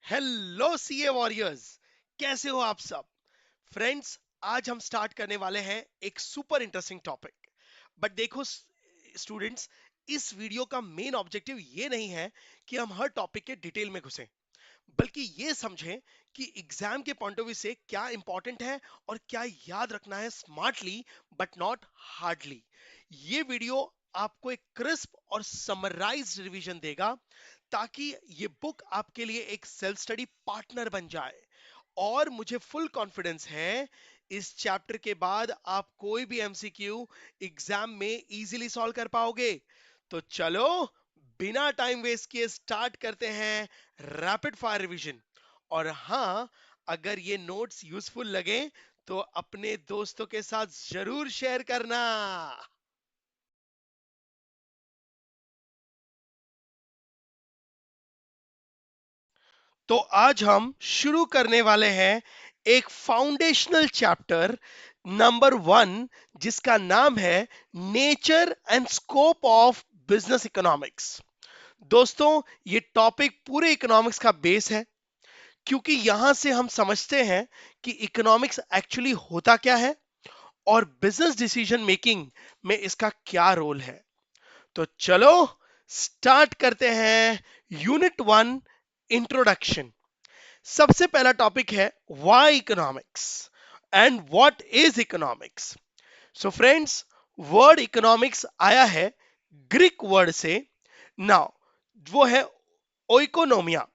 Hello CA warriors, कैसे हो आप सब? फ्रेंड्स, आज हम स्टार्ट करने वाले हैं एक सुपर इंटरेस्टिंग टॉपिक। बट देखो स्टूडेंट्स, इस वीडियो का मेन ऑब्जेक्टिव ये नहीं है कि हम हर टॉपिक के डिटेल में घुसें, बल्कि ये समझें कि एग्जाम के पॉइंट ऑफ व्यू से क्या इंपॉर्टेंट है और क्या याद रखना है स्मार्टली बट नॉट हार्डली। ये वीडियो आपको एक क्रिस्प और समराइज्ड रिवीजन देगा ताकि ये बुक आपके लिए एक सेल्फ स्टडी पार्टनर बन जाए। और मुझे फुल कॉन्फिडेंस है इस चैप्टर के बाद आप कोई भी एमसीक्यू एग्जाम में इजीली सॉल्व कर पाओगे। तो चलो, बिना टाइम वेस्ट किए स्टार्ट करते हैं रैपिड फायर रिवीजन। और हाँ, अगर ये नोट्स यूजफुल लगे तो अपने दोस्तों के साथ जरूर शेयर करना। तो आज हम शुरू करने वाले हैं एक फाउंडेशनल चैप्टर नंबर 1, जिसका नाम है nature and scope of business economics. दोस्तों, ये टॉपिक पूरे इकोनॉमिक्स का बेस है, क्योंकि यहां से हम समझते हैं कि इकोनॉमिक्स एक्चुअली होता क्या है और बिजनेस डिसीजन मेकिंग में इसका क्या रोल है। तो चलो स्टार्ट करते हैं। Unit 1, introduction. सबसे पहला टॉपिक है why economics and what is economics. So friends, word economics आया है ग्रीक वर्ड से। नाउ वो है oikonomia.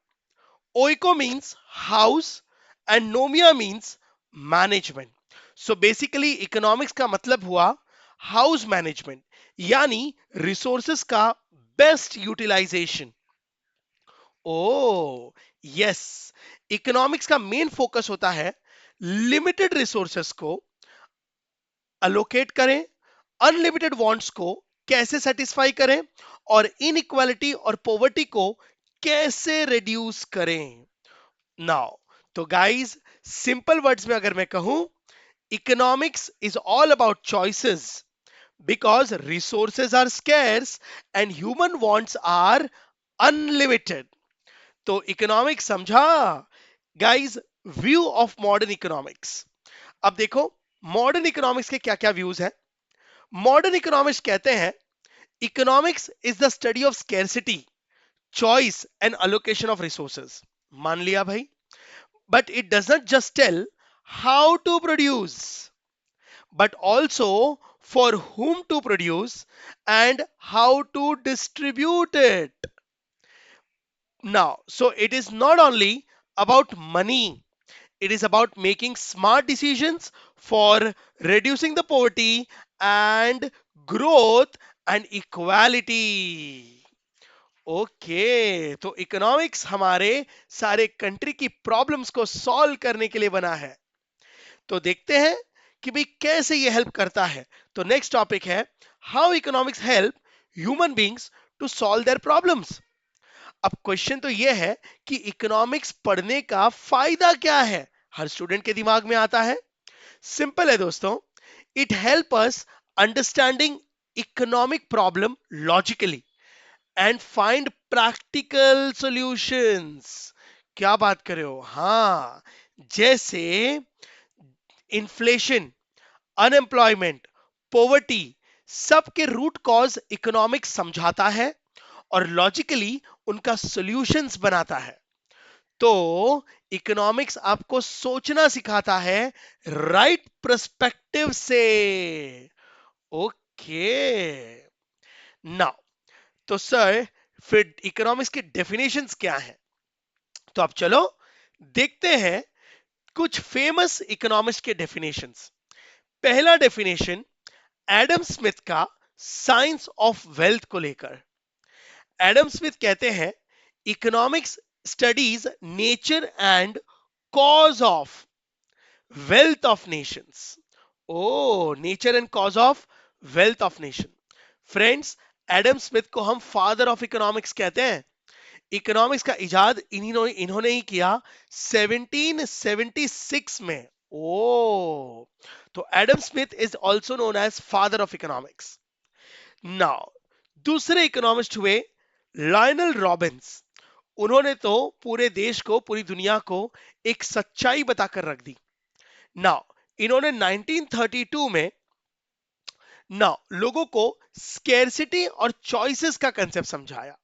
Oiko means house and nomia means management. So basically economics का मतलब हुआ हाउस मैनेजमेंट, यानी रिसोर्सेस का best utilisation. Oh yes, economics का मेन फोकस होता है लिमिटेड रिसोर्सेस को अलोकेट करें, अनलिमिटेड वांट्स को कैसे सेटिस्फाई करें और इनइक्वालिटी और पॉवर्टी को कैसे रिड्यूस करें। नाउ तो गाइस, सिंपल वर्ड्स में अगर मैं कहूं, economics is all about choices because resources are scarce and human wants are unlimited. तो इकोनॉमिक्स समझा guys. View of modern economics. अब देखो, मॉडर्न इकोनॉमिक्स के क्या क्या व्यूज हैं। मॉडर्न इकोनॉमिक्स कहते हैं economics is the study of scarcity, choice and allocation of resources. मान लिया भाई, but it does not just tell how to produce, but also for whom to produce and how to distribute it. Now, so it is not only about money, it is about making smart decisions for reducing the poverty and growth and equality. Okay, तो economics हमारे सारे country की problems को solve करने के लिए बना है। तो देखते हैं कि भाई कैसे ये हेल्प करता है। तो नेक्स्ट टॉपिक है how economics help human beings to solve their problems. अब क्वेश्चन तो ये है कि इकोनॉमिक्स पढ़ने का फायदा क्या है, हर स्टूडेंट के दिमाग में आता है। सिंपल है दोस्तों, it help us understanding economic problem logically and find practical solutions. क्या बात कर रहे हो? हाँ, जैसे इन्फ्लेशन, अनएम्प्लॉयमेंट, पॉवर्टी, सबके रूट कॉज इकोनॉमिक्स समझाता है और लॉजिकली उनका सॉल्यूशंस बनाता है। तो इकोनॉमिक्स आपको सोचना सिखाता है राइट पर्सपेक्टिव से। ओके, नाउ तो सर, फिर इकोनॉमिक्स की डेफिनेशंस क्या हैं? तो अब चलो देखते हैं कुछ फेमस इकोनॉमिक्स के डेफिनेशंस। पहला डेफिनेशन एडम स्मिथ का साइंस ऑफ वेल्थ को लेकर। एडम स्मिथ कहते हैं economics studies nature and cause of wealth of nations. ओ, nature and cause of wealth of nation. Friends, Adam Smith को हम फादर ऑफ इकोनॉमिक्स कहते हैं। इकोनॉमिक्स का इजाद इन्होंने ही किया 1776 में। ओ, तो Adam Smith is also known as father of economics. Now दूसरे इकोनॉमिस्ट हुए लायनल रॉबिन्स। उन्होंने तो पूरे देश को, पूरी दुनिया को एक सच्चाई बताकर रख दी। नाउ इन्होंने 1932 में लोगों को स्केर्सिटी और चॉइसेस का कंसेप्ट समझाया।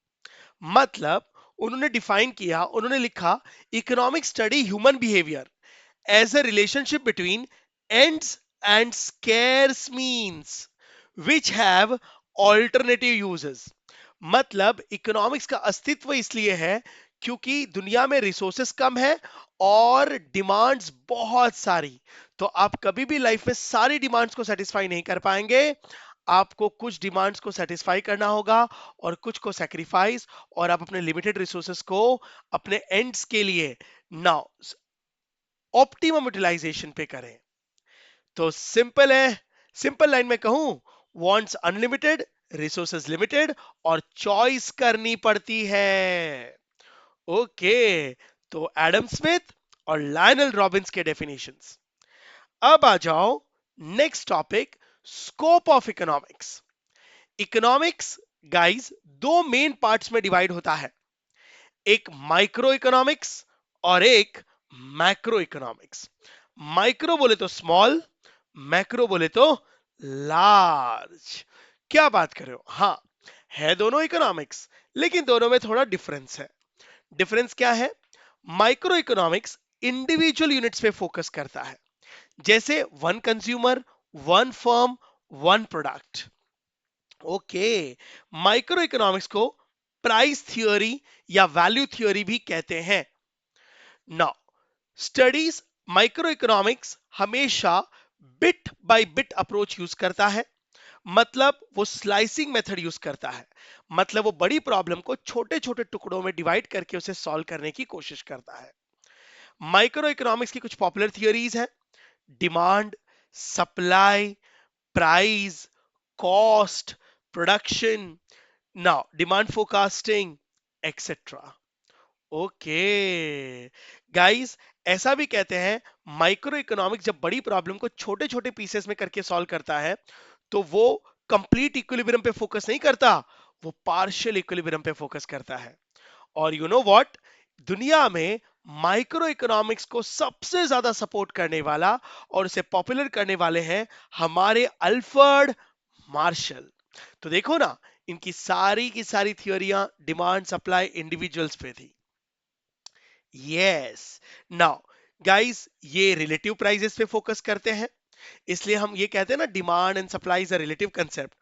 मतलब उन्होंने डिफाइन किया, उन्होंने लिखा, economic study human behaviour as a relationship between ends and scarce means which have alternative uses। मतलब इकोनॉमिक्स का अस्तित्व इसलिए है क्योंकि दुनिया में रिसोर्सेस कम है और डिमांड्स बहुत सारी। तो आप कभी भी लाइफ में सारी डिमांड्स को सेटिस्फाई नहीं कर पाएंगे। आपको कुछ डिमांड्स को सेटिस्फाई करना होगा और कुछ को सैक्रिफाइस, और आप अपने लिमिटेड रिसोर्सेस को अपने एंड्स के लिए नाउ ऑप्टिमम यूटिलाइजेशन पे करें। तो सिंपल है, सिंपल लाइन में कहूं, वांट्स अनलिमिटेड, रिसोर्सेज लिमिटेड, और चॉइस करनी पड़ती है। ओके, तो एडम स्मिथ और लायनल रॉबिन्स के डेफिनेशंस। अब आ जाओ next topic, scope of economics. Economics guys दो मेन पार्ट्स में डिवाइड होता है, एक माइक्रो इकोनॉमिक्स और एक मैक्रो इकोनॉमिक्स। माइक्रो बोले तो स्मॉल, मैक्रो बोले तो लार्ज। क्या बात कर रहे हो? हाँ, है दोनों इकोनॉमिक्स, लेकिन दोनों में थोड़ा डिफरेंस है। डिफरेंस क्या है? माइक्रो इकोनॉमिक्स इंडिविजुअल यूनिट्स पे फोकस करता है, जैसे one consumer, one firm, one product. Okay, micro economics को प्राइस थियोरी या वैल्यू थियोरी भी कहते हैं। नाउ स्टडीज माइक्रो इकोनॉमिक्स हमेशा bit by bit approach use करता है। मतलब वो स्लाइसिंग मेथड यूज करता है। मतलब वो बड़ी प्रॉब्लम को छोटे छोटे टुकड़ों में डिवाइड करके उसे सॉल्व करने की कोशिश करता है। माइक्रो इकोनॉमिक्स की कुछ पॉपुलर थियोरीज हैं, demand, supply, price, cost, production, now demand forecasting, etcetera. Okay guys, ऐसा भी कहते हैं माइक्रो इकोनॉमिक्स जब बड़ी प्रॉब्लम को छोटे छोटे पीसेस में करके सॉल्व करता है तो वो कंप्लीट इक्विलिब्रियम पे फोकस नहीं करता, वो पार्शियल इक्विलिब्रियम पे फोकस करता है। और यू नो व्हाट, दुनिया में माइक्रो इकोनॉमिक्स को सबसे ज्यादा सपोर्ट करने वाला और उसे पॉपुलर करने वाले हैं हमारे अल्फ्रेड मार्शल। तो देखो ना, इनकी सारी की सारी थियोरियां डिमांड सप्लाई इंडिविजुअल्स पे थी। यस, नाउ गाइस ये रिलेटिव प्राइसेस पे फोकस करते हैं, इसलिए हम ये कहते हैं ना, demand and supply is a relative concept.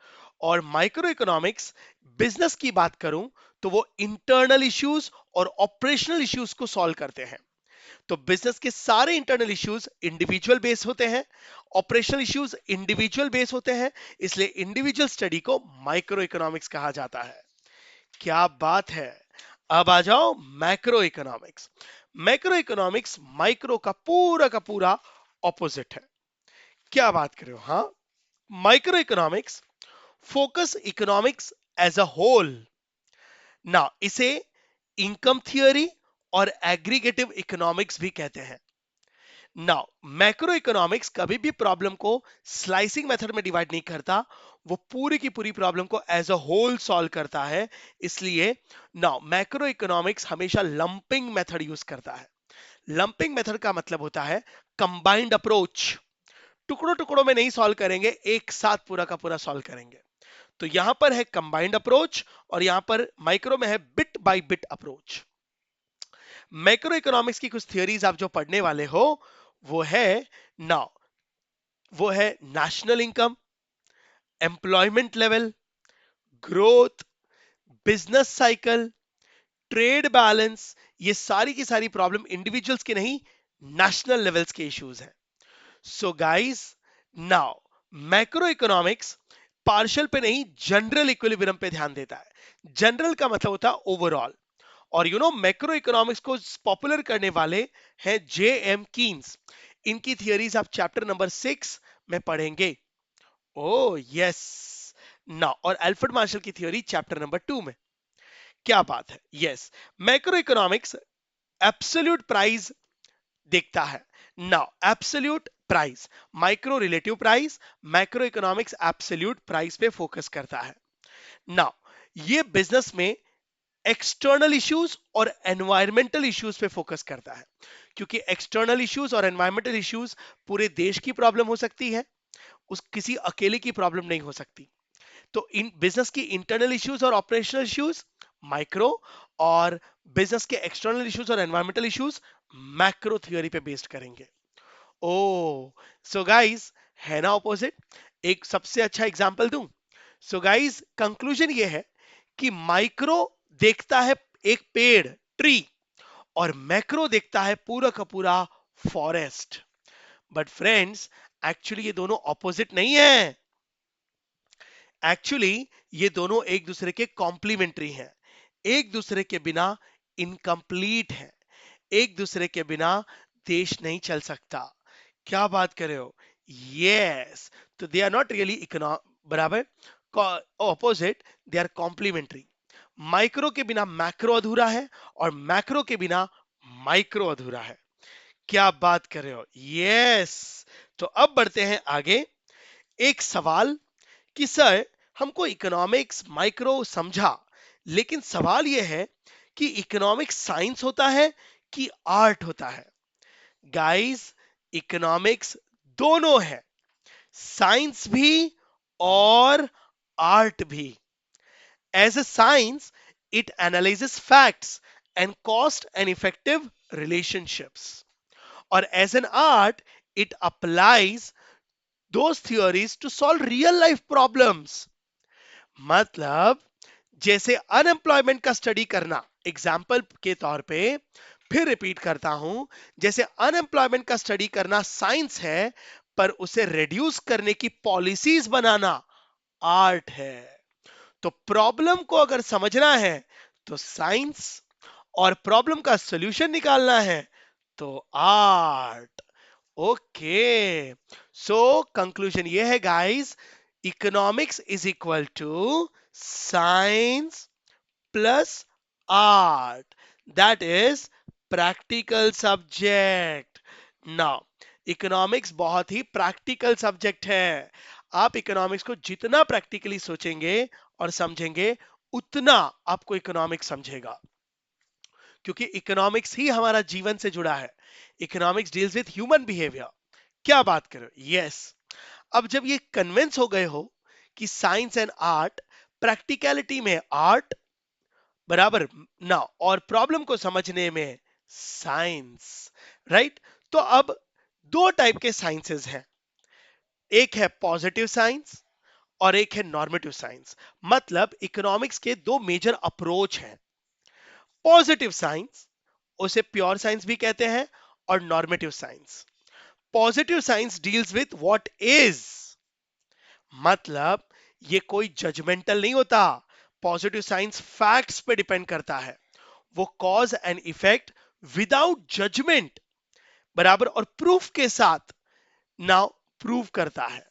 और माइक्रो इकोनॉमिक्स बिजनेस की बात करूं तो वो इंटरनल इश्यूज और ऑपरेशनल इश्यूज को सॉल्व करते हैं। तो बिजनेस के सारे इंटरनल इश्यूज इंडिविजुअल बेस होते हैं, ऑपरेशनल इश्यूज इंडिविजुअल बेस होते हैं, इसलिए इंडिविजुअल स्टडी को माइक्रो इकोनॉमिक्स कहा जाता है। क्या बात है। अब आ जाओ macro economics. Macro economics micro का पूरा ऑपोजिट है। क्या बात कर रहे हो? हाँ, micro economics focus economics as a whole. ना इसे इनकम थियोरी और एग्रीगेटिव इकोनॉमिक्स भी कहते हैं। नाउ मैक्रो इकोनॉमिक्स कभी भी प्रॉब्लम को स्लाइसिंग मेथड में डिवाइड नहीं करता, वो पूरी की पूरी प्रॉब्लम को एज अ होल सॉल्व करता है। इसलिए नाउ मैक्रो इकोनॉमिक्स हमेशा लंपिंग मेथड यूज करता है। लंपिंग मेथड का मतलब होता है कंबाइंड अप्रोच। टुकड़ों टुकड़ों में नहीं सॉल्व करेंगे, एक साथ पूरा का पूरा सॉल्व करेंगे। तो यहां पर है कंबाइंड अप्रोच और यहां पर माइक्रो में है bit by bit approach. Macro economics की कुछ थियरीज आप जो पढ़ने वाले हो वो है नाउ वो है national income, employment level, growth, business cycle, trade balance. ये सारी की सारी प्रॉब्लम इंडिविजुअल्स के नहीं, नेशनल लेवल्स के इश्यूज हैं। So guys, now macro economics partial पे नहीं, जनरल इक्विलिब्रियम पे ध्यान देता है। जनरल का मतलब होता है ओवरऑल। और यू नो मैक्रो इकोनॉमिक्स को पॉपुलर करने वाले हैं जे एम कीन्स। इनकी थियरीज आप चैप्टर नंबर 6 में पढ़ेंगे। ओ यस, ना और अल्फ्रेड मार्शल की थ्योरी चैप्टर नंबर 2 में। क्या बात है। Yes, macro economics absolute price देखता है। Now absolute price, micro relative price, macro economics absolute price पे फोकस करता है। नाउ ये बिजनेस में एक्सटर्नल इश्यूज और एनवायरमेंटल इश्यूज पे फोकस करता है, क्योंकि एक्सटर्नल इश्यूज और एनवायरमेंटल इश्यूज पूरे देश की प्रॉब्लम हो सकती है, उस किसी अकेले की प्रॉब्लम नहीं हो सकती। तो इन बिजनेस की इंटरनल इश्यूज और ऑपरेशनल इश्यूज माइक्रो, और बिजनेस के एक्सटर्नल इश्यूज और एनवायरमेंटल इश्यूज मैक्रो थियोरी पे बेस्ड करेंगे। ओ, सो गाइस, है ना ऑपोजिट? एक सबसे अच्छा एग्जांपल दूं? सो गाइस, कंक्लूजन ये है कि माइक्रो देखता है एक पेड़, ट्री, और मैक्रो देखता है पूरा का पूरा फॉरेस्ट। बट फ्रेंड्स, एक्चुअली ये दोनों ऑपोजिट नहीं है। एक्चुअली ये दोनों एक दूसरे के कॉम्प्लीमेंट्री हैं, एक दूसरे के बिना इनकम्प्लीट है, एक दूसरे के बिना देश नहीं चल सकता। क्या बात कर रहे हो? यस, तो दे आर नॉट रियली बराबर opposite, they are complementary. Micro के बिना मैक्रो अधूरा है, और मैक्रो के बिना माइक्रो अधूरा है। क्या बात कर रहे हो? यस। तो अब बढ़ते हैं आगे। एक सवाल कि सर, हमको इकोनॉमिक्स माइक्रो समझा, लेकिन सवाल यह है कि इकोनॉमिक्स साइंस होता है कि आर्ट होता है? गाइस, इकोनॉमिक्स दोनों है, साइंस भी और आर्ट भी। As a science, it analyses facts and cost and effective relationships, और as an art, it applies those theories to solve real life problems। मतलब जैसे अनएम्प्लॉयमेंट का स्टडी करना, एग्जाम्पल के तौर पे फिर रिपीट करता हूं, जैसे अनएम्प्लॉयमेंट का स्टडी करना साइंस है, पर उसे रिड्यूस करने की पॉलिसीज बनाना आर्ट है। तो प्रॉब्लम को अगर समझना है तो साइंस, और प्रॉब्लम का सॉल्यूशन निकालना है तो आर्ट। ओके, सो कंक्लूजन ये है guys, economics is equal to science plus art, that is practical subject. Now, economics बहुत ही प्रैक्टिकल सब्जेक्ट है। आप इकोनॉमिक्स को जितना प्रैक्टिकली सोचेंगे और समझेंगे, उतना आपको इकोनॉमिक्स समझेगा, क्योंकि इकोनॉमिक्स ही हमारा जीवन से जुड़ा है। Economics deals with human behaviour. क्या बात करो, यस। अब जब ये कन्विंस हो गए हो कि साइंस एंड आर्ट, प्रैक्टिकलिटी में आर्ट बराबर ना, और प्रॉब्लम को समझने में साइंस, राइट? तो अब दो टाइप के साइंसेस हैं, एक है पॉजिटिव साइंस और एक है नॉर्मेटिव साइंस। मतलब इकोनॉमिक्स के दो मेजर अप्रोच हैं। पॉजिटिव साइंस, उसे प्योर साइंस भी कहते हैं, और normative science. Positive science deals with what is, मतलब ये कोई जजमेंटल नहीं होता। पॉजिटिव साइंस फैक्ट्स पे डिपेंड करता है, वो cause and effect without judgement बराबर और प्रूफ के साथ नाउ प्रूव करता है।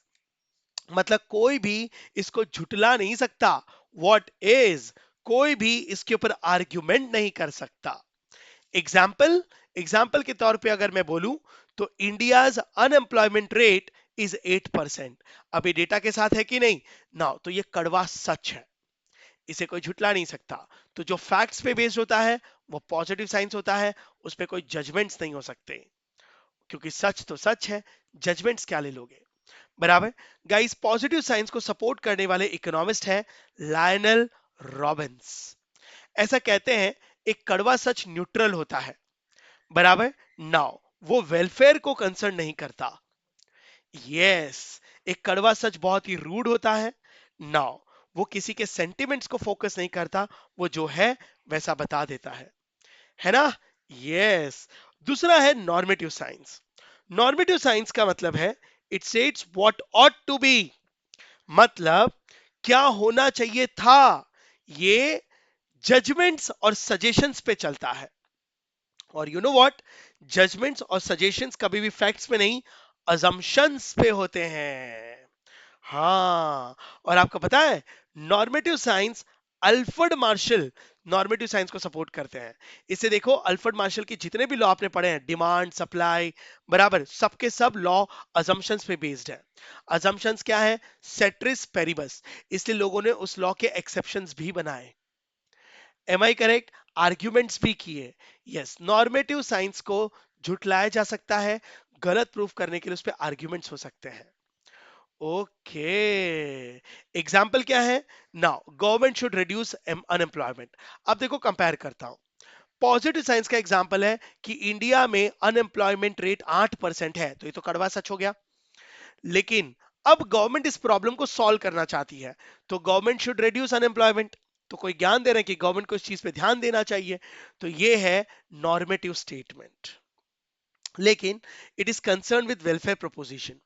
मतलब कोई भी इसको झुटला नहीं सकता। व्हाट इज, कोई भी इसके ऊपर आर्ग्यूमेंट नहीं कर सकता। एग्जाम्पल के तौर पे अगर मैं बोलूं, तो इंडियाज अनएम्प्लॉयमेंट रेट इज 8%। अभी डेटा के साथ है कि नहीं ना, तो ये कड़वा सच है, इसे कोई झुटला नहीं सकता। तो जो फैक्ट्स पे बेस्ड होता है वो पॉजिटिव साइंस होता है, उस पे कोई जजमेंट्स नहीं हो सकते, क्योंकि सच तो सच है, जजमेंट्स क्या ले लोगे? बराबर। गाइस, पॉजिटिव साइंस को सपोर्ट करने वाले इकोनॉमिस्ट हैं लायनल रॉबिन्स। ऐसा कहते हैं, एक कड़वा सच न्यूट्रल होता है, बराबर। नाउ, वो वेलफेयर को कंसर्न नहीं करता। यस, एक कड़वा सच बहुत ही रूड होता है। नाउ, वो किसी के सेंटिमेंट्स को फोकस नहीं करता, वो जो है वैसा बता देता है ना? यस। दूसरा है नॉर्मेटिव साइंस। नॉर्मेटिव साइंस का मतलब है, it sets what ought to be, मतलब क्या होना चाहिए था। ये जजमेंट्स और सजेशंस पे चलता है। और यू नो व्हाट, जजमेंट्स और सजेशंस कभी भी फैक्ट्स पे नहीं, अजम्पशंस पे होते हैं। हाँ, और आपको पता है, normative science, Alfred Marshall normative science को सपोर्ट करते हैं। इसे देखो, अल्फ्रेड मार्शल के जितने भी लॉ आपने पढ़े हैं, डिमांड सप्लाई बराबर, सबके सब लॉ अजम्पशंस पे बेस्ड है। अजम्पशंस क्या है? सेट्रिस पेरिबस, इसलिए लोगों ने उस लॉ के एक्सेप्शंस भी बनाए। एम आई करेक्ट? आर्ग्यूमेंट्स भी किए। यस, नॉर्मेटिव साइंस को झुटलाया जा सकता है, गलत प्रूफ करने के लिए उस पर आर्ग्यूमेंट्स हो सकते हैं। ओके, एग्जाम्पल क्या है? Now government should reduce unemployment. अब देखो कंपेयर करता हूं। पॉजिटिव साइंस का एग्जाम्पल है कि इंडिया में अनएम्प्लॉयमेंट रेट 8% है, तो ये तो कड़वा सच हो गया। लेकिन अब गवर्नमेंट इस प्रॉब्लम को सॉल्व करना चाहती है, तो गवर्नमेंट शुड रिड्यूस अनएम्प्लॉयमेंट। तो कोई ज्ञान दे रहे हैं कि गवर्नमेंट को इस चीज पे ध्यान देना चाहिए। तो ये है नॉर्मेटिव स्टेटमेंट, लेकिन it is concern with welfare proposition.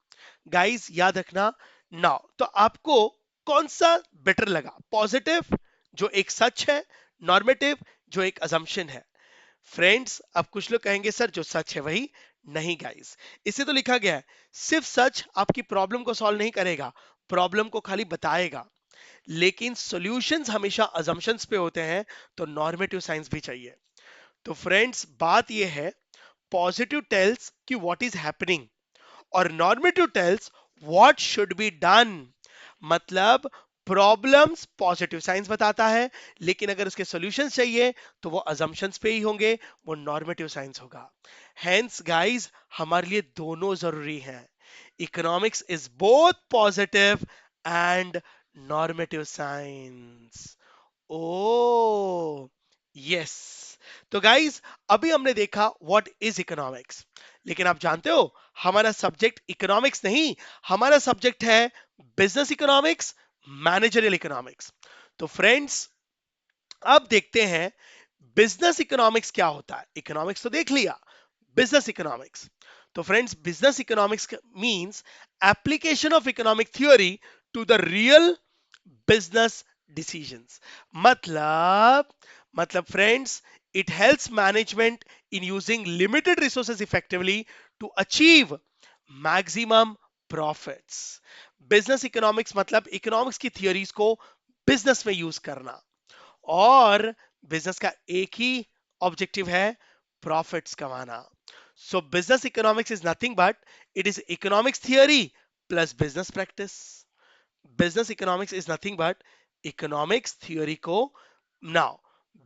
Guys याद रखना। नाउ तो आपको कौन सा बेटर लगा? पॉजिटिव जो एक सच है, नॉर्मेटिव जो एक अजम्पशन है। फ्रेंड्स, अब कुछ लोग कहेंगे सर जो सच है वही। नहीं गाइस, इसे तो लिखा गया है सिर्फ सच आपकी प्रॉब्लम को सॉल्व नहीं करेगा, प्रॉब्लम को खाली बताएगा, लेकिन सॉल्यूशंस हमेशा अजम्पशंस पे होते हैं, तो नॉर्मेटिव साइंस भी चाहिए। तो फ्रेंड्स बात यह है, पॉजिटिव टेल्स कि व्हाट इज हैपनिंग और normative tells what should be done. मतलब प्रॉब्लम्स पॉजिटिव साइंस बताता है, लेकिन अगर उसके सॉल्यूशंस चाहिए तो वो अजम्पशंस पे ही होंगे, वो नॉर्मेटिव साइंस होगा। हेंस गाइस, हमारे लिए दोनों जरूरी हैं। Economics is both positive and normative science. O yes. तो गाइस, अभी हमने देखा व्हाट इज इकोनॉमिक्स, लेकिन आप जानते हो हमारा सब्जेक्ट इकोनॉमिक्स नहीं, हमारा सब्जेक्ट है बिजनेस इकोनॉमिक्स, मैनेजरियल इकोनॉमिक्स। तो फ्रेंड्स, अब देखते हैं बिजनेस इकोनॉमिक्स क्या होता है। इकोनॉमिक्स तो देख लिया, बिजनेस इकोनॉमिक्स। तो friends, business economics means application of economic theory to the real business decisions. मतलब friends, it helps management in using limited resources effectively to achieve maximum profits. Business economics मतलब economics की theories को business में use करना, और business का एक ही objective है, प्रॉफिट्स कमाना। सो business economics is nothing but it is economics theory plus business practice. Business economics is nothing but economics theory को नाउ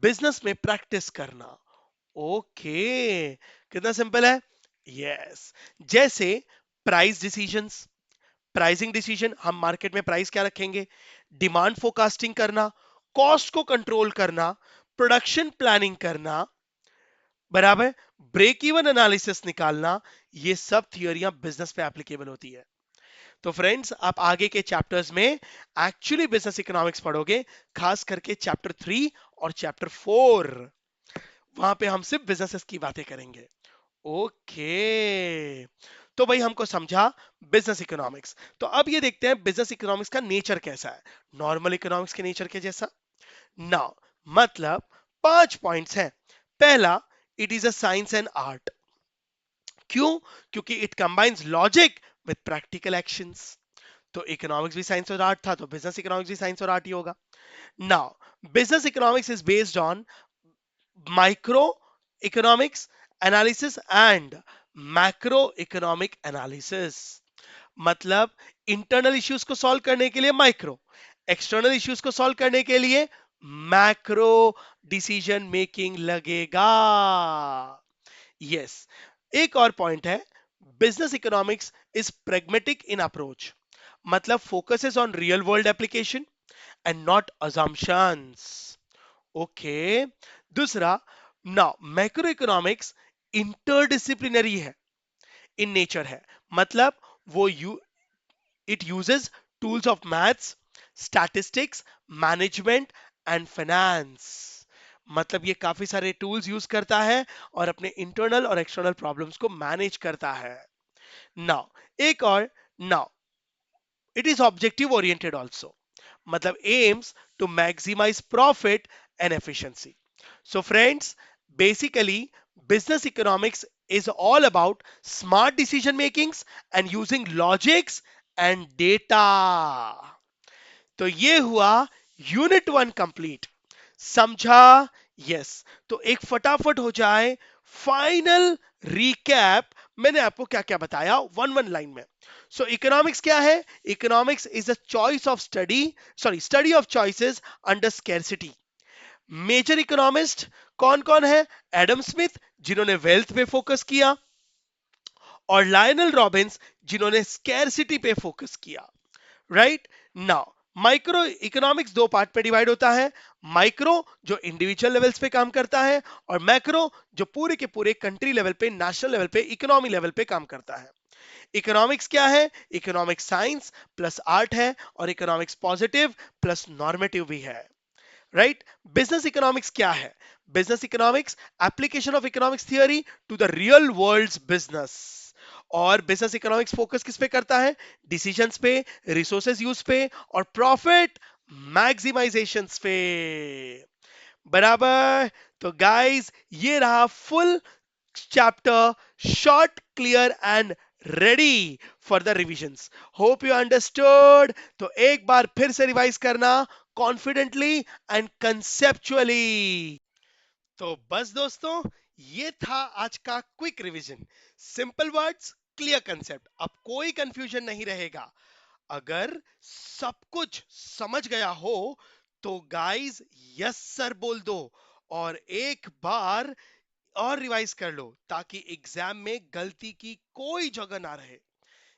बिजनेस में प्रैक्टिस करना। ओके, कितना सिंपल है। यस, जैसे प्राइस डिसीजंस, प्राइसिंग डिसीजन, हम market में price क्या रखेंगे, डिमांड फोरकास्टिंग करना, कॉस्ट को कंट्रोल करना, प्रोडक्शन प्लानिंग करना, बराबर, ब्रेक इवन एनालिसिस निकालना, ये सब थियोरियां बिजनेस पे एप्लीकेबल होती है। तो फ्रेंड्स, आप आगे के चैप्टर्स में एक्चुअली बिजनेस इकोनॉमिक्स पढ़ोगे, खास करके चैप्टर 3 और चैप्टर 4, वहां पे हम सिर्फ बिजनेसेस की बातें करेंगे। ओके, तो भाई हमको समझा बिजनेस इकोनॉमिक्स। तो अब ये देखते हैं बिजनेस इकोनॉमिक्स का नेचर कैसा है, नॉर्मल इकोनॉमिक्स के नेचर के जैसा ना। मतलब 5 पॉइंट्स हैं। पहला, it is a science and art. क्यों? क्योंकि it combines logic with practical actions. तो इकोनॉमिक्स भी साइंस और आर्ट था, तो बिजनेस इकोनॉमिक्स भी साइंस और आर्ट ही होगा। Now business economics is based on micro economics analysis and macro economic analysis. मतलब इंटरनल इश्यूज को सॉल्व करने के लिए माइक्रो, एक्सटर्नल इश्यूज को सॉल्व करने के लिए मैक्रो डिसीजन मेकिंग लगेगा। यस, एक और पॉइंट है, business economics is pragmatic in approach. मतलब focuses on real world application and not assumptions. Okay, दूसरा, नाउ मैक्रो इकोनॉमिक्स इंटरडिसिप्लिनरी है, इन नेचर है। मतलब वो it uses tools of maths, statistics, management and finance. मतलब ये काफी सारे टूल्स यूज करता है और अपने इंटरनल और एक्सटर्नल प्रॉब्लम्स को मैनेज करता है। नाउ एक और, now it is objective oriented also. मतलब aims to maximise profit and efficiency. So friends, basically business economics is all about smart decision makings and using logics and data. तो ये हुआ unit 1 complete. समझा? Yes. तो एक फटाफट हो जाए फाइनल रीकैप, मैंने आपको क्या क्या बताया वन वन लाइन में। सो इकोनॉमिक्स क्या है? Economics is a choice of study, sorry, study of choices under scarcity. Major economist कौन कौन है? एडम स्मिथ जिन्होंने वेल्थ पे फोकस किया, और लायनल रॉबिन्स जिन्होंने स्कैरसिटी पे फोकस किया। राइट नाउ, माइक्रो इकोनॉमिक्स दो पार्ट पे डिवाइड होता है। माइक्रो जो इंडिविजुअल लेवल्स पे काम करता है, और मैक्रो जो पूरे के पूरे कंट्री लेवल पे, नेशनल लेवल पे, इकोनॉमी लेवल पे काम करता है। इकोनॉमिक्स क्या है? इकोनॉमिक्स साइंस प्लस आर्ट है, और इकोनॉमिक्स पॉजिटिव प्लस नॉर्मेटिव भी है। राइट? बिजनेस इकोनॉमिक्स क्या है? Business economics application of economics theory to the real world business. और बिजनेस इकोनॉमिक्स फोकस किस पे करता है? डिसीजंस पे, रिसोर्सेज यूज पे, और प्रॉफिट मैक्सिमाइजेशन पे। बराबर। तो गाइस, ये रहा full chapter, short, clear and ready for the revisions. Hope you understood. तो एक बार फिर से रिवाइज करना कॉन्फिडेंटली एंड कंसेप्चुअली। तो बस दोस्तों, ये था आज का quick revision. Simple words, clear concept, अब कोई कंफ्यूजन नहीं रहेगा। अगर सब कुछ समझ गया हो तो गाइस यस सर बोल दो, और एक बार और रिवाइज कर लो, ताकि एग्जाम में गलती की कोई जगह ना रहे।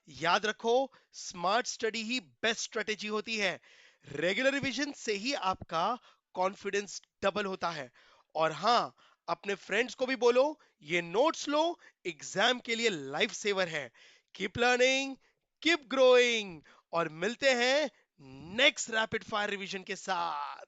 याद रखो, स्मार्ट स्टडी ही बेस्ट स्ट्रेटेजी होती है। रेगुलर रिवीजन से ही आपका कॉन्फिडेंस डबल होता है। और हां, अपने फ्रेंड्स को भी बोलो, ये नोट्स लो, एग्जाम के लिए लाइफ सेवर है। कीप लर्निंग, कीप ग्रोइंग, और मिलते हैं नेक्स्ट रैपिड फायर रिवीजन के साथ।